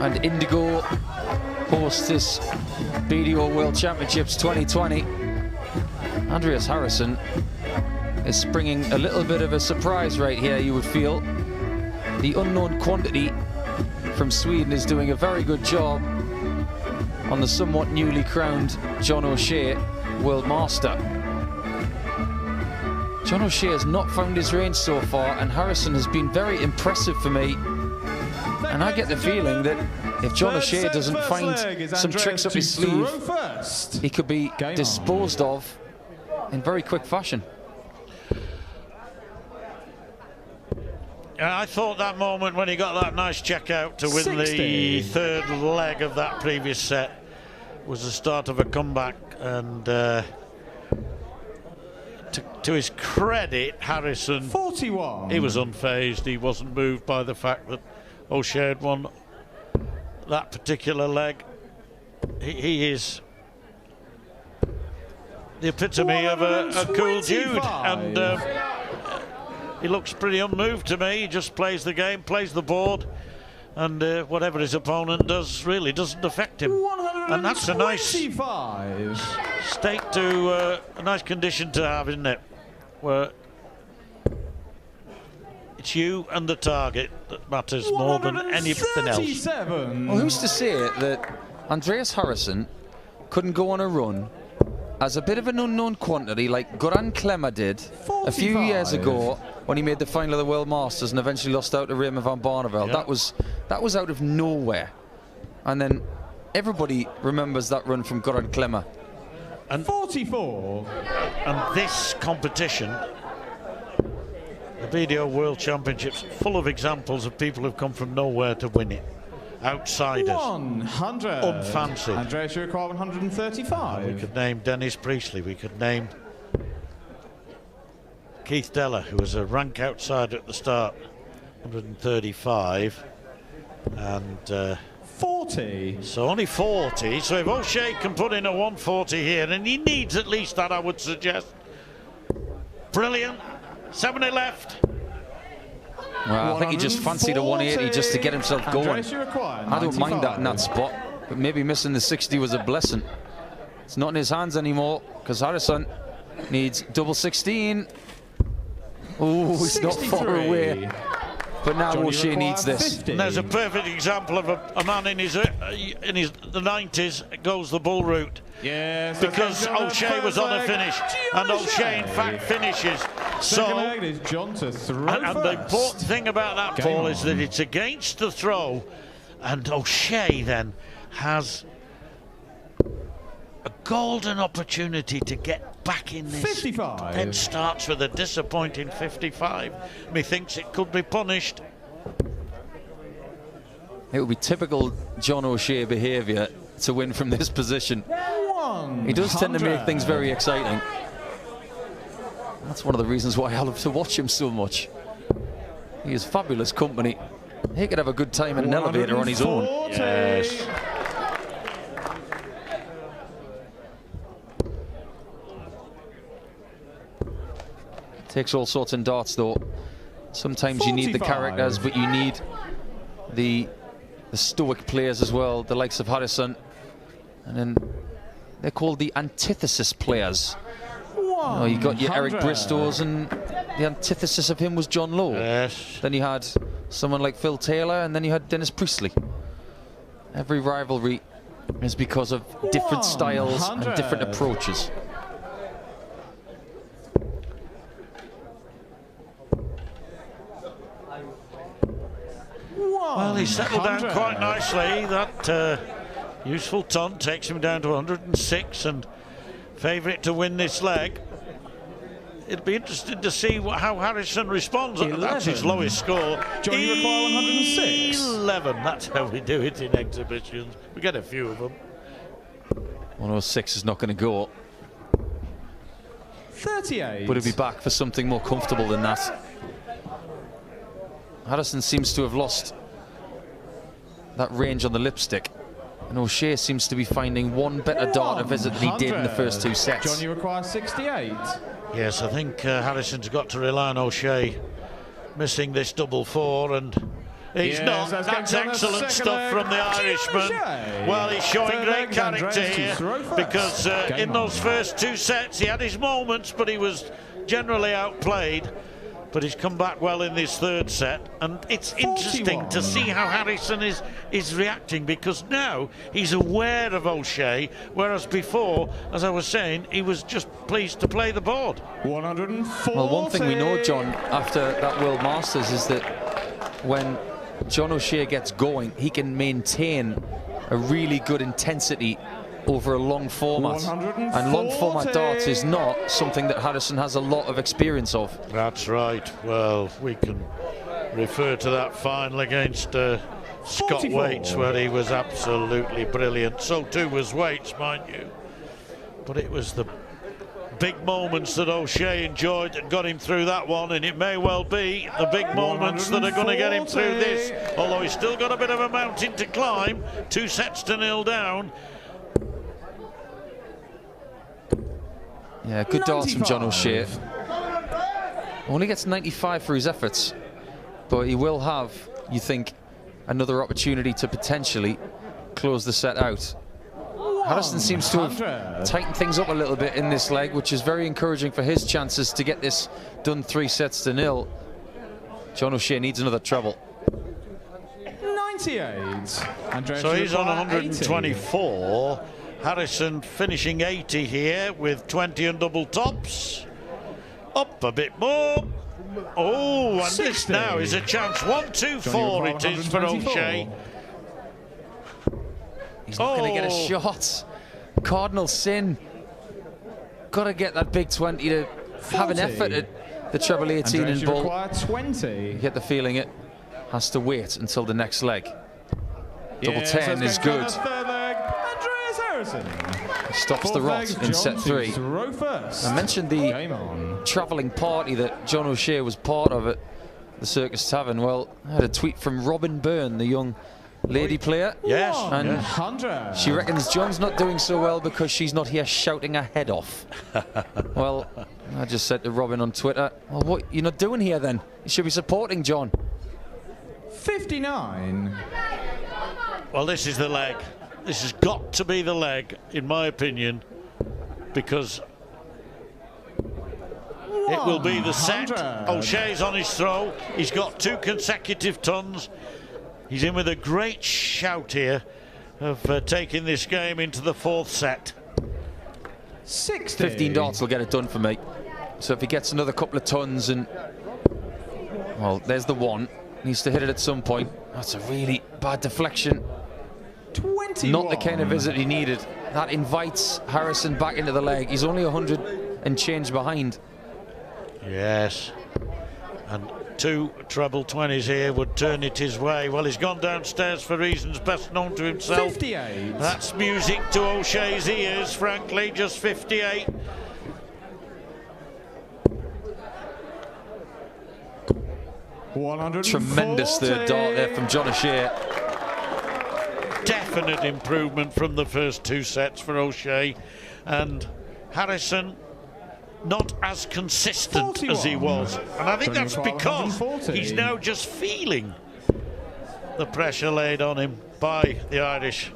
and Indigo host this BDO World Championships 2020. Andreas Harrysson is springing a little bit of a surprise right here, you would feel. The unknown quantity from Sweden is doing a very good job on the somewhat newly crowned John O'Shea World Master. John O'Shea has not found his range so far, and Harrysson has been very impressive for me. And I get the feeling that if John O'Shea doesn't find some tricks up his sleeve, he could be disposed of in very quick fashion. I thought that moment when he got that nice check out to win the third leg of that previous set was the start of a comeback, and to his credit, Harrysson, 41. He was unfazed. He wasn't moved by the fact that O'Shea had won that particular leg. He is the epitome of a cool dude, and he looks pretty unmoved to me. He just plays the game, plays the board, and whatever his opponent does really doesn't affect him. And that's a nice state to a nice condition to have, isn't it? Where it's you and the target that matters more than anything else. Well, who's to say that Andreas Harrysson couldn't go on a run as a bit of an unknown quantity like Goran Klema did a few years ago when he made the final of the World Masters and eventually lost out to Raymond van Barneveld. Yeah. That was out of nowhere, and then everybody remembers that run from Goran Klema. And 44. And this competition, the BDO World Championships, full of examples of people who've come from nowhere to win it. Outsiders. 100. Unfancied. Andreas, you require 135. We could name Dennis Priestley. We could name Keith Deller, who was a rank outsider at the start, 135. And 40. so only 40. So if O'Shea can put in a 140 here, and he needs at least that, I would suggest. Brilliant. 70 left. Well, I think he just fancied a 180 just to get himself going. I don't mind that in that spot, but maybe missing the 60 was a blessing. It's not in his hands anymore because Harrysson needs double 16. Oh, he's not far away. But now O'Shea needs this. And there's a perfect example of a man in the 90s goes the bull route. Yes, because O'Shea was on a finish, and O'Shea in fact finishes. So, and the important thing about that, Paul, is that it's against the throw, and O'Shea then has a golden opportunity to get back in this. 55. Then starts with a disappointing 55. Methinks it could be punished. It would be typical John O'Shea behaviour to win from this position. He does tend to make things very exciting. That's one of the reasons why I love to watch him so much. He is fabulous company. He could have a good time in an elevator on his own. Yes. Takes all sorts in darts, though. Sometimes you need the characters, but you need the stoic players as well, the likes of Harrysson. And then they're called the antithesis players. You got your Eric Bristows, and the antithesis of him was John Lowe. Yes. Then you had someone like Phil Taylor, and then you had Dennis Priestley. Every rivalry is because of different styles and different approaches. Well, he settled down quite nicely. That useful ton takes him down to 106, and favourite to win this leg. It'll be interesting to see how Harrysson responds. 11. That's his lowest score. John, you require 106. 11. That's how we do it in exhibitions. We get a few of them. 106 is not going to go. 38. Would he be back for something more comfortable than that? Harrysson seems to have lost that range on the lipstick, and O'Shea seems to be finding one better dart a visit than he did in the first two sets. John, you require 68. Yes, I think Harrisson's got to rely on O'Shea missing this double four, and He's not. That's excellent stuff from the Irishman. Well, he's showing great character here because in those first 2 sets he had his moments, but he was generally outplayed. But he's come back well in this 3rd set, and it's interesting to see how Harrysson is reacting, because now he's aware of O'Shea, whereas before, as I was saying, he was just pleased to play the board. 140. Well, one thing we know, John, after that World Masters is that when John O'Shea gets going, he can maintain a really good intensity over a long format, and long format darts is not something that Harrysson has a lot of experience of. That's right. Well, we can refer to that final against Scott 44. Waits, where he was absolutely brilliant. So too was Waits, mind you. But it was the big moments that O'Shea enjoyed that got him through that one, and it may well be the big moments that are going to get him through this, although he's still got a bit of a mountain to climb. 2 sets to 0 down. Yeah, good darts from John O'Shea. Only gets 95 for his efforts, but he will have, you think, another opportunity to potentially close the set out. Harrysson seems to have tightened things up a little bit in this leg, which is very encouraging for his chances to get this done 3 sets to 0. John O'Shea needs another treble. 98. Andreas, so he's on 124. 80. Harrysson finishing 80 here with 20 and double tops. Up a bit more. Oh, and 60. This now is a chance. 1-2-4 it is for O'Shea. He's not going to get a shot. Cardinal sin. Got to get that big 20 to 40. Have an effort at the treble 18 Andreas, in ball. 20. You get the feeling it has to wait until the next leg. Double 10 is good. Stops the rot in set 3. I mentioned the travelling party that John O'Shea was part of at the Circus Tavern. Well, I had a tweet from Robin Byrne, the young lady player. Yes. And she reckons John's not doing so well because she's not here shouting her head off. Well, I just said to Robin on Twitter, well, what you're not doing here then? You should be supporting John. 59. Well, this is the leg. This has got to be the leg, in my opinion, because it will be the set. O'Shea's on his throw. He's got 2 consecutive tons. He's in with a great shout here of taking this game into the 4th set. 60. 15 darts will get it done for me. So if he gets another couple of tons and... Well, there's the one. Needs to hit it at some point. That's a really bad deflection. 21. Not the kind of visit he needed. That invites Harrysson back into the leg. He's only 100 and change behind. Yes. And 2 treble 20s here would turn it his way. Well, he's gone downstairs for reasons best known to himself. 58. That's music to O'Shea's ears, frankly, just 58. Tremendous third dart there from John O'Shea. Definite improvement from the first 2 sets for O'Shea, and Harrysson not as consistent 41. as he was, and I think that's because he's now just feeling the pressure laid on him by the Irish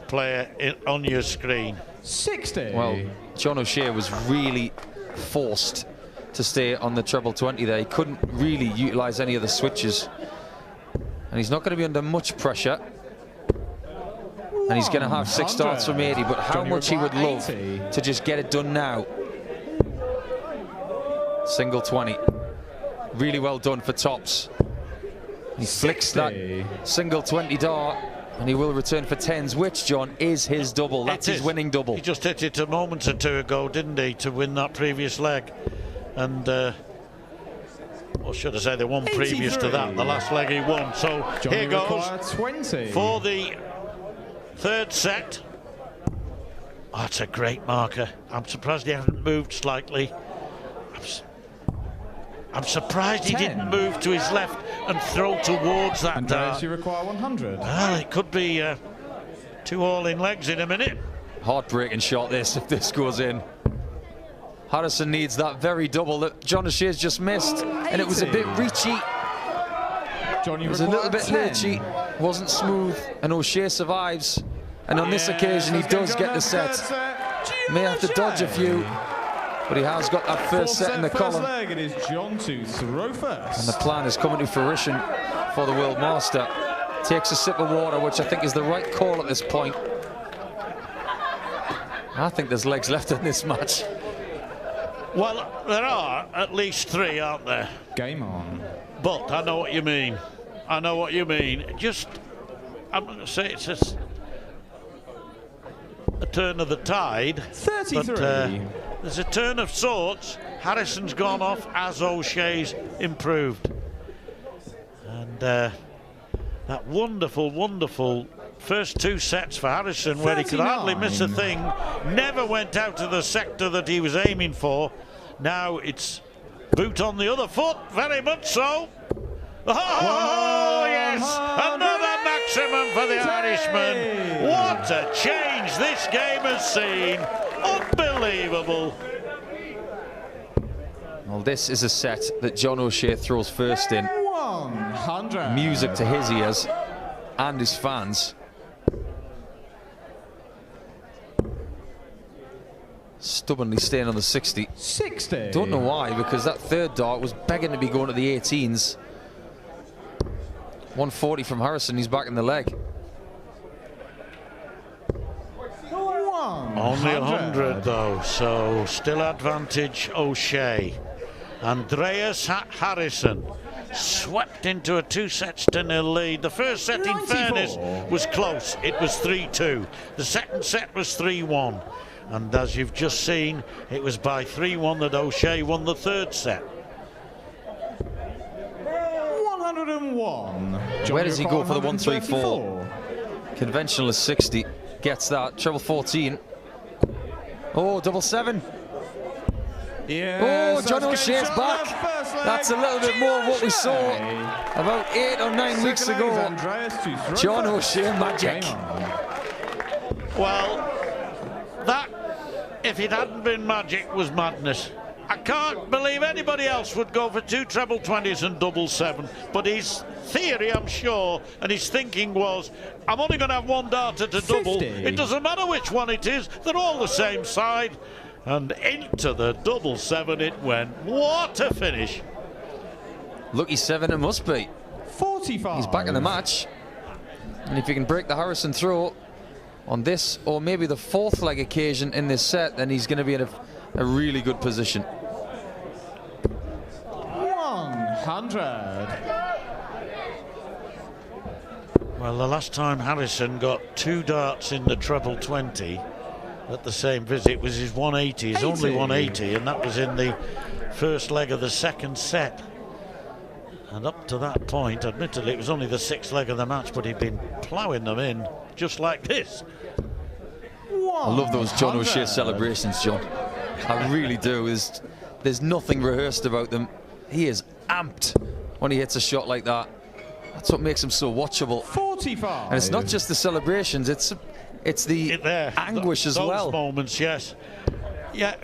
player on your screen. 60. Well, John O'Shea was really forced to stay on the treble 20 there. He couldn't really utilise any of the switches, and he's not going to be under much pressure. And he's going to have 6 darts from 80, but how much he would love to just get it done now. Single 20. Really well done for tops. He flicks that single 20 dart, and he will return for 10s, which, John, is his double. That's his winning double. He just hit it a moment or 2 ago, didn't he, to win that previous leg. And, or should I say the one previous to that, the last leg he won. So here goes 20. For the 3rd set. Oh, that's a great marker. I'm surprised he hasn't moved slightly. I'm surprised he didn't move to his left and throw towards that dart. You require 100. Well, it could be 2 all-in legs in a minute. Heartbreaking shot this, if this goes in. Harrysson needs that very double that John O'Shea's just missed, and it was a bit reachy. John, It you was a little require bit 10. lurchy, wasn't smooth, and O'Shea survives. And on this occasion, he does get the set. May have to dodge a few, but he has got that first set in the column. Leg, it is John to throw first. And the plan is coming to fruition for the World Master. Takes a sip of water, which I think is the right call at this point. I think there's legs left in this match. Well, there are at least 3, aren't there? Game on. But I know what you mean. I know what you mean. Just, I'm going to say it's just a turn of the tide. 33. But, there's a turn of sorts. Harryson's gone off as O'Shea's improved. And that wonderful, wonderful first 2 sets for Harrysson, where he could hardly miss a thing, never went out of the sector that he was aiming for. Now it's boot on the other foot, very much so. Oh, yes, another maximum for the Irishman. What a change this game has seen. Unbelievable. Well, this is a set that John O'Shea throws first in. 100. Music to his ears and his fans. Stubbornly staying on the 60. 60. Don't know why, because that third dart was begging to be going to the 18s. 140 from Harrysson, he's back in the leg. Only 100 though, so still advantage O'Shea. Andreas Harrysson swept into a 2-0 lead. The first set, in fairness, was close. It was 3-2. The second set was 3-1. And as you've just seen, it was by 3-1 that O'Shea won the third set. 101. Where does he go for the 134? Conventional is 60. Gets that. Treble 14. Oh, double 7. Yes, oh, John O'Shea's back. That's a little bit more of what we saw about 8 or 9 weeks ago. John O'Shea magic. Well, that, if it hadn't been magic, was madness. I can't believe anybody else would go for 2 treble 20s and double 7. But his theory, I'm sure, and his thinking was, I'm only going to have 1 darter to double. 50. It doesn't matter which one it is. They're all the same side. And into the double 7 it went. What a finish. Lucky 7 it must be. 45. He's back in the match. And if he can break the Harrysson throw on this, or maybe the 4th leg occasion in this set, then he's going to be in a really good position. 100. Well, the last time Harrysson got 2 darts in the treble 20 at the same visit was his 180, his only 180, and that was in the first leg of the second set. And up to that point, admittedly, it was only the 6th leg of the match, but he'd been ploughing them in just like this. I love those John O'Shea celebrations, John. I really do. There's nothing rehearsed about them. He is amped when he hits a shot like that. That's what makes him so watchable. 45. And it's not just the celebrations, it's the anguish as well. Those moments, yes. Yeah,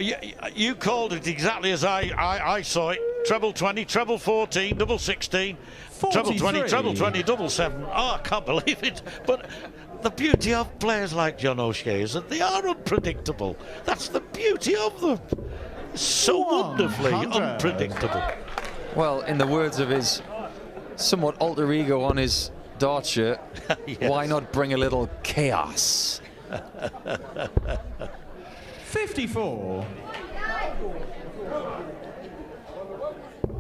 you called it exactly as I saw it. Treble 20, treble 14, double 16, 43. treble 20, treble 20, double 7. Oh, I can't believe it. But the beauty of players like John O'Shea is that they are unpredictable. That's the beauty of them. So wonderfully unpredictable. Well, in the words of his somewhat alter ego on his dart shirt, Yes. Why not bring a little chaos? 54.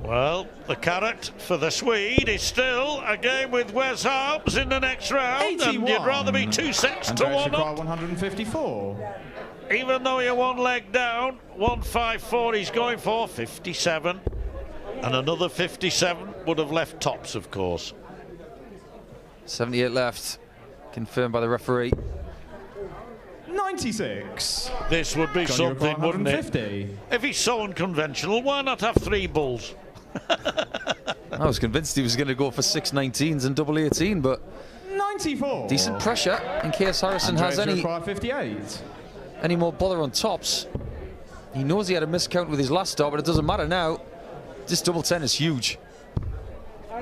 Well, the carrot for the Swede is still a game with Wes Harms in the next round. 81. And you'd rather be 2 sets to 1 up. 154. Even though you're 1 leg down, 154 he's going for, 57. And another 57 would have left tops, of course. 78 left, confirmed by the referee. 96. This would be something, wouldn't it? 150. If he's so unconventional, why not have 3 bulls? I was convinced he was going to go for 6 19s and double 18, but 94. decent pressure in case Harrysson has require 58. any more bother on tops. He knows he had a miscount with his last start, but it doesn't matter now. This double 10 is huge.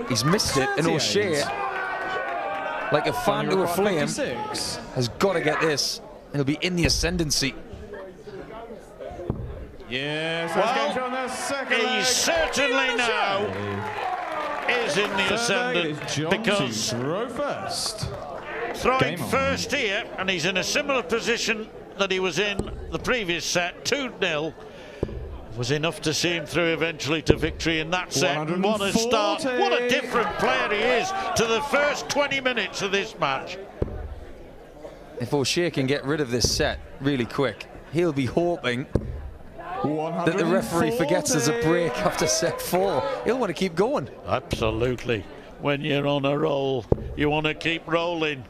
He's missed it, and O'Shea, like a fan to a flame, has got to get this. He'll be in the ascendancy. Yes, he certainly now is in the ascendant because throwing first here, and he's in a similar position that he was in the previous set, 2-0, was enough to see him through eventually to victory in that set. And what a start, what a different player he is to the first 20 minutes of this match. If O'Shea can get rid of this set really quick, he'll be hoping that the referee forgets there's a break after set 4. He'll want to keep going. Absolutely. When you're on a roll, you want to keep rolling.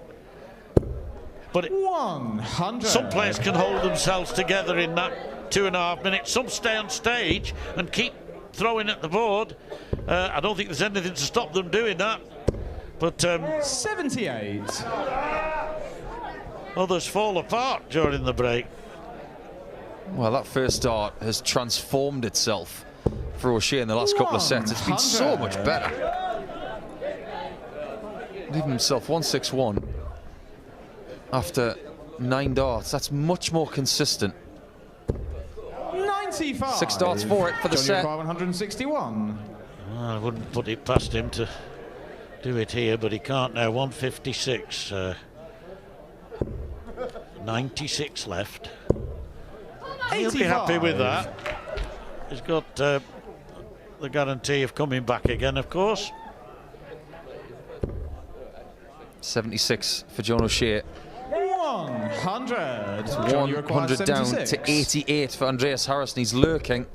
But 100. Some players can hold themselves together in that 2.5 minutes. Some stay on stage and keep throwing at the board. I don't think there's anything to stop them doing that. But 78. Others fall apart during the break. Well, that first start has transformed itself for O'Shea in the last couple of sets. It's been so much better. Leaving himself 161 after 9 darts. That's much more consistent. 95. 6 darts for it for the set. 161. I wouldn't put it past him to do it here, but he can't now. 156. 96 left. He'll be happy with that. He's got the guarantee of coming back again, of course. 76 for John O'Shea. 100. 100 down to 88 for Andreas Harrysson. He's lurking,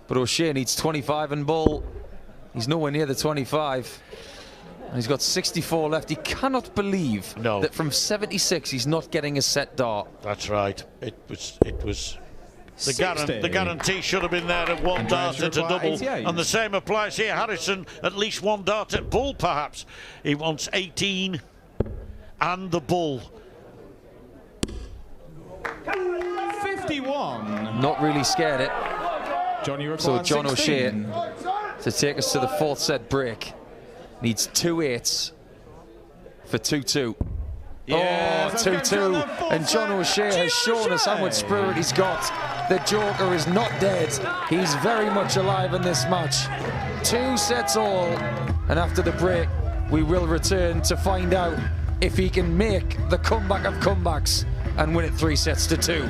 but O'Shea needs 25 and ball. He's nowhere near the 25. And he's got 64 left. He cannot believe that from 76 he's not getting a set dart. That's right. It was the guarantee should have been there at 1 dart at a double. 88. And the same applies here. Harrysson at least 1 dart at bull, perhaps. He wants 18 and the bull. 51. Not really scared it. So John 16. O'Shea, to take us to the 4th set break, needs 2 8s for 2-2. Yes, oh, 2-2. And John O'Shea has shown us how much spirit he's got. The Joker is not dead. He's very much alive in this match. 2 sets all. And after the break, we will return to find out if he can make the comeback of comebacks and win it 3 sets to 2.